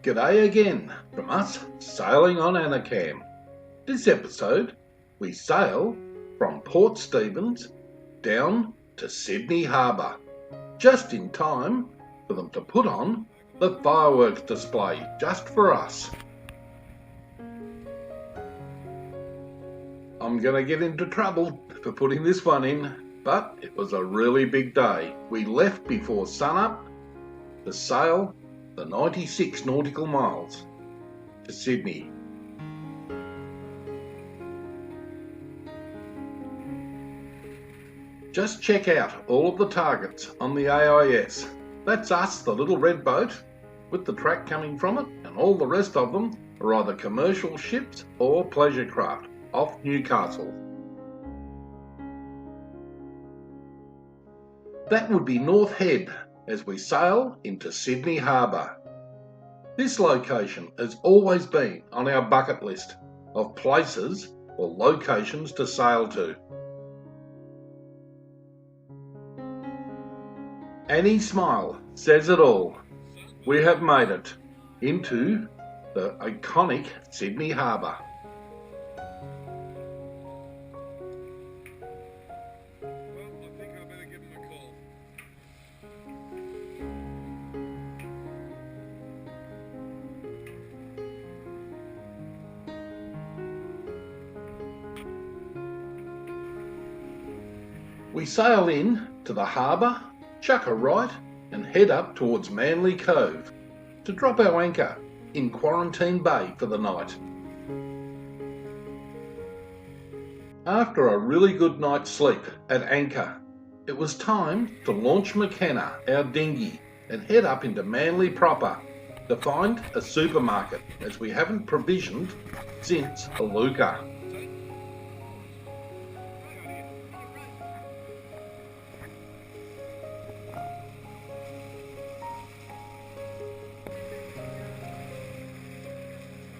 G'day again from us sailing on Annecam. This episode we sail from Port Stephens down to Sydney Harbour, just in time for them to put on the fireworks display just for us. I'm going to get into trouble for putting this one in, but it was a really big day. We left before sunup to sail the 96 nautical miles to Sydney. Just check out all of the targets on the AIS. That's us, the little red boat with the track coming from it, and all the rest of them are either commercial ships or pleasure craft off Newcastle. That would be North Head as we sail into Sydney Harbour. This location has always been on our bucket list of places or locations to sail to. Annie's smile says it all. We have made it into the iconic Sydney Harbour. We sail in to the harbour, chuck a right and head up towards Manly Cove to drop our anchor in Quarantine Bay for the night. After a really good night's sleep at anchor, it was time to launch McKenna, our dinghy, and head up into Manly proper to find a supermarket, as we haven't provisioned since Iluka.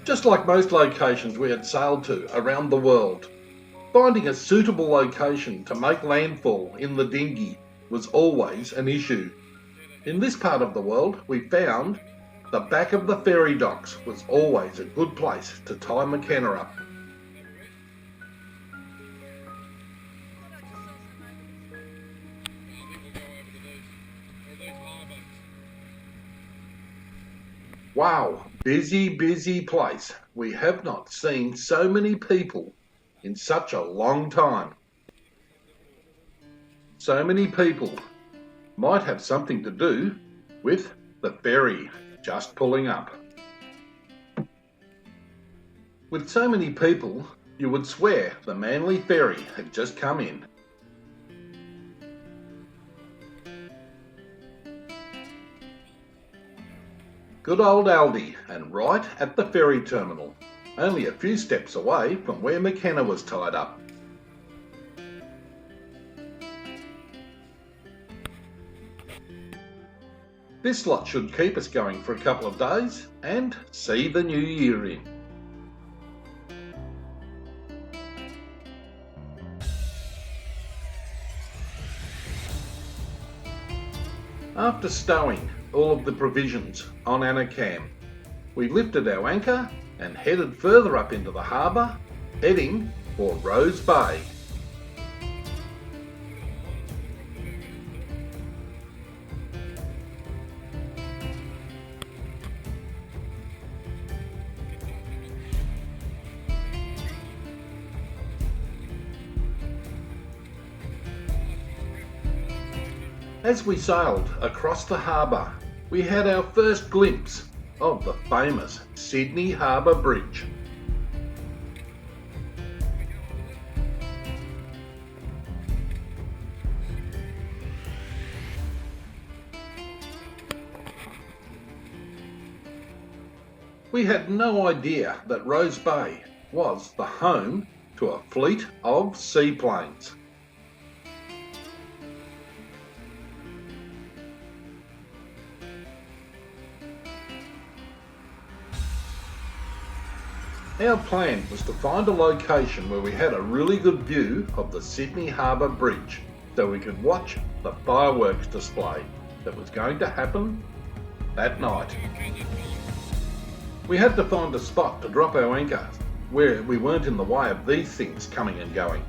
Just like most locations we had sailed to around the world, finding a suitable location to make landfall in the dinghy was always an issue. In this part of the world, we found the back of the ferry docks was always a good place to tie McKenna up. Wow, busy place. We have not seen so many people in such a long time. So many people might have something to do with the ferry just pulling up. With so many people, you would swear the Manly ferry had just come in. Good old Aldi, and right at the ferry terminal, only a few steps away from where McKenna was tied up. This lot should keep us going for a couple of days and see the new year in. After stowing all of the provisions on Annecam, we lifted our anchor and headed further up into the harbour, heading for Rose Bay. As we sailed across the harbour, we had our first glimpse of the famous Sydney Harbour Bridge. We had no idea that Rose Bay was the home to a fleet of seaplanes. Our plan was to find a location where we had a really good view of the Sydney Harbour Bridge so we could watch the fireworks display that was going to happen that night. We had to find a spot to drop our anchor where we weren't in the way of these things coming and going.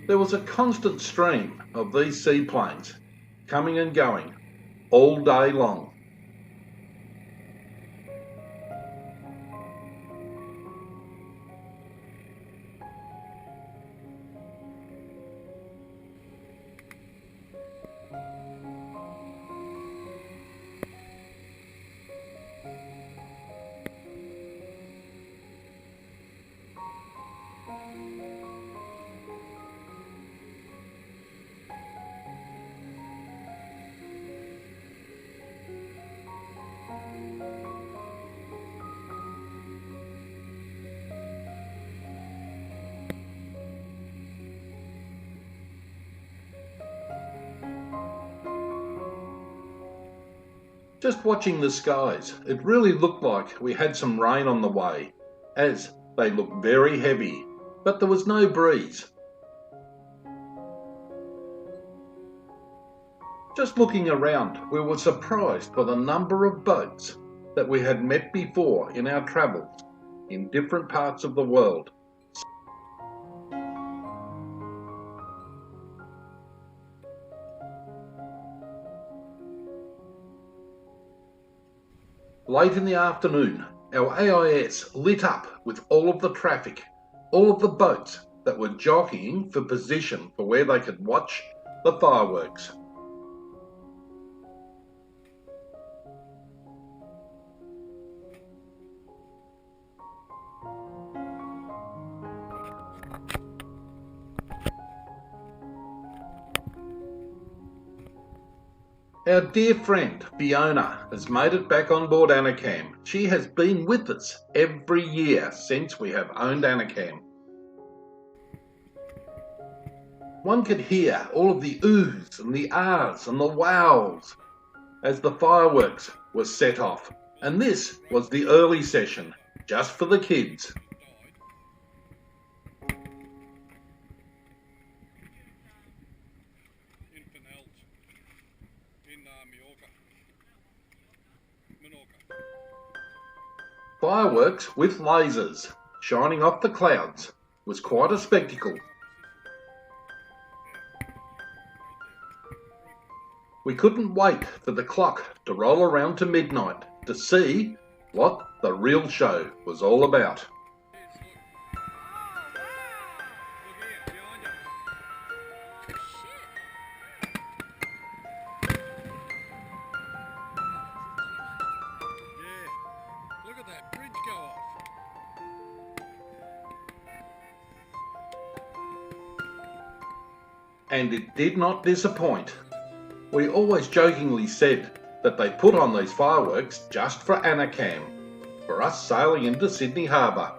There was a constant stream of these seaplanes coming and going all day long. Just watching the skies, it really looked like we had some rain on the way, as they looked very heavy, but there was no breeze. Just looking around, we were surprised by the number of boats that we had met before in our travels in different parts of the world. Late in the afternoon, our AIS lit up with all of the traffic, all of the boats that were jockeying for position for where they could watch the fireworks. Our dear friend Fiona has made it back on board Annecam. She has been with us every year since we have owned Annecam. One could hear all of the oohs and the ahs and the wows as the fireworks were set off. And this was the early session, just for the kids. Fireworks with lasers shining off the clouds was quite a spectacle. We couldn't wait for the clock to roll around to midnight to see what the real show was all about. Look at that bridge go off. And it did not disappoint. We always jokingly said that they put on these fireworks just for Annecam, for us sailing into Sydney Harbour.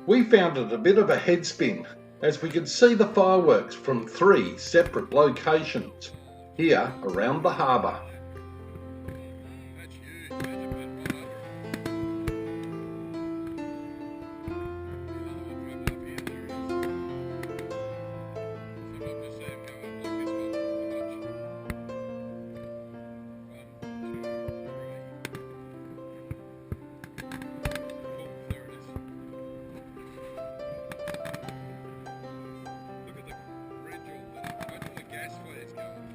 We found it a bit of a headspin as we could see the fireworks from 3 separate locations here around the harbour. That's huge. Imagine being right under it. The other one travel up here. There it is. So I've just seen them go up like this one. Watch. 1, 2, 3. Cool, there it is. Look at the bridge all lit up. Imagine all the gas flares going.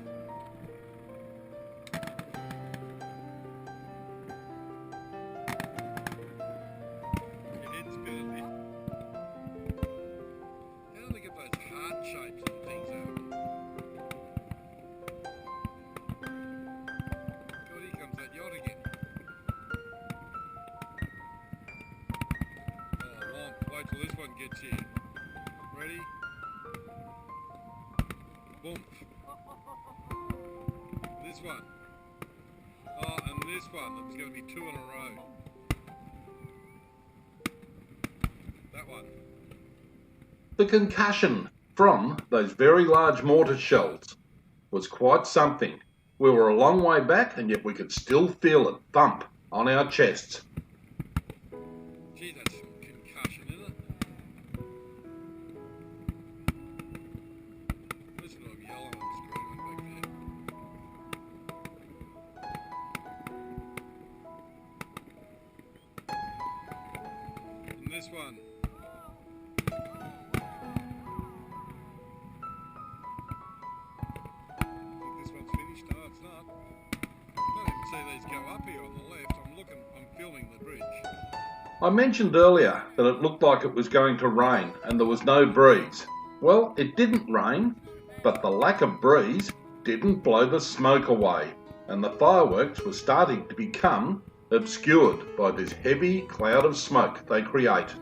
lights here. Ready? Boom. This one. Oh, and this one. There's going to be two in a row. That one. The concussion from those very large mortar shells was quite something. We were a long way back and yet we could still feel it thump on our chests. Gee, that's some concussion, isn't it? Listen to them yelling and screaming back there. And this one. I mentioned earlier that it looked like it was going to rain and there was no breeze. Well, it didn't rain, but the lack of breeze didn't blow the smoke away, and the fireworks were starting to become obscured by this heavy cloud of smoke they create.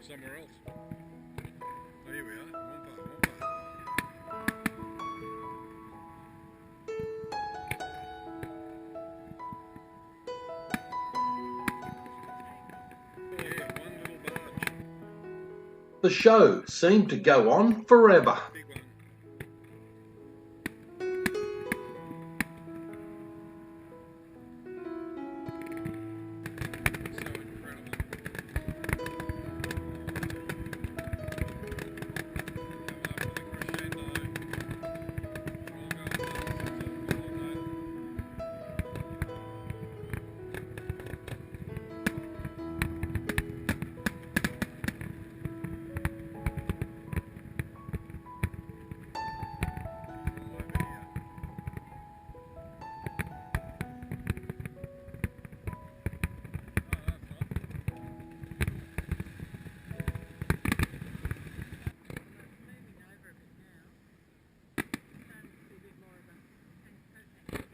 Somewhere else. Oh, here we are. Yeah, one little barge. The show seemed to go on forever. Big one.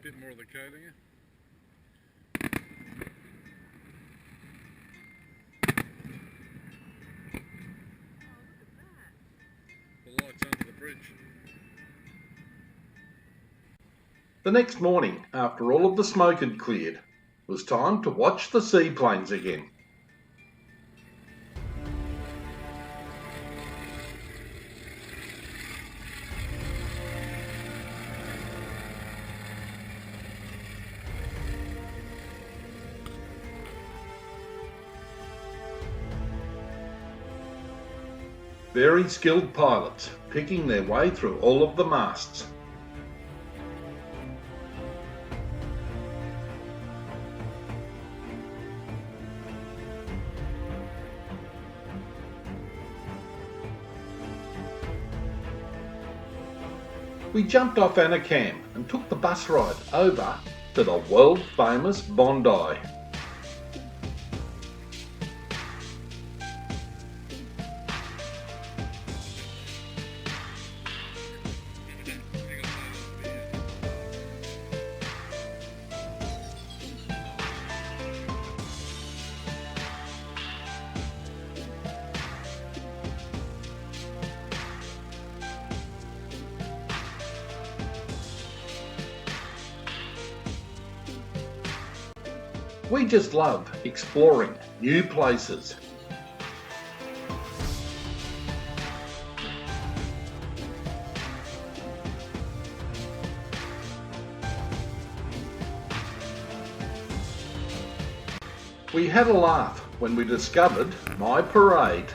Bit more of the coating. The lights under the bridge. The next morning, after all of the smoke had cleared, it was time to watch the seaplanes again. Very skilled pilots picking their way through all of the masts. We jumped off Annecam and took the bus ride over to the world famous Bondi. We just love exploring new places. We had a laugh when we discovered my parade.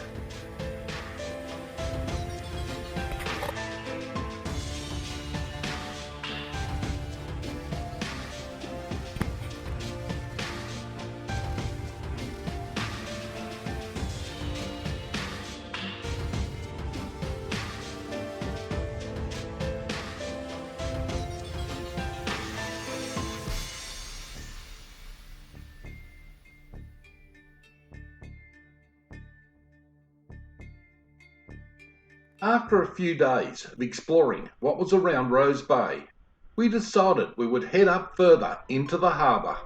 After a few days of exploring what was around Rose Bay, we decided we would head up further into the harbour.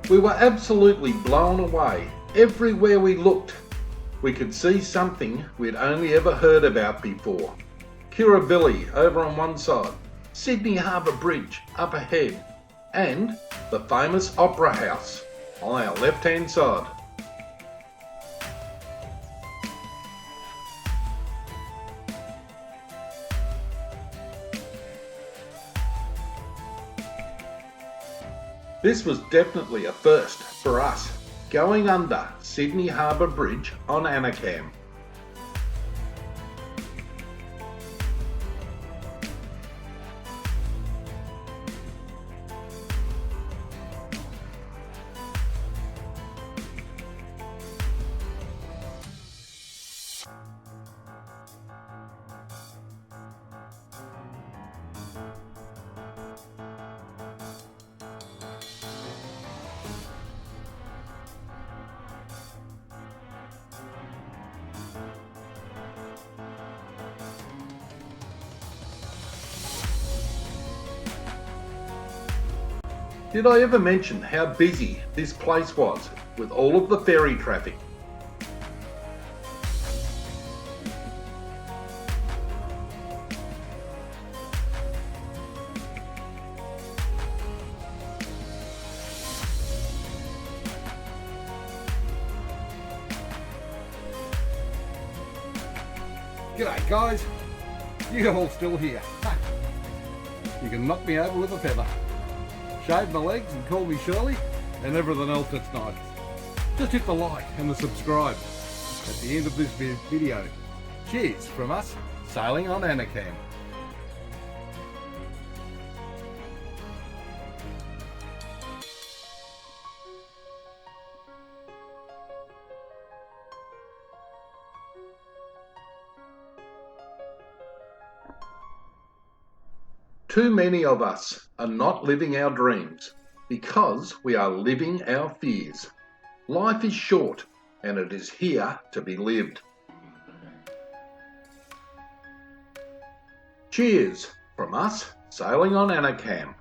We were absolutely blown away. Everywhere we looked, we could see something we'd only ever heard about before. Kirribilli over on one side, Sydney Harbour Bridge up ahead, and the famous Opera House on our left-hand side. This was definitely a first for us, going under Sydney Harbour Bridge on Annecam. Did I ever mention how busy this place was with all of the ferry traffic? G'day guys, you all still here. You can knock me over with a feather, shave my legs and call me Shirley, and everything else that's nice. Just hit the like and the subscribe at the end of this video. Cheers from us, sailing on Annecam. Too many of us are not living our dreams because we are living our fears. Life is short and it is here to be lived. Cheers from us, sailing on Annecam.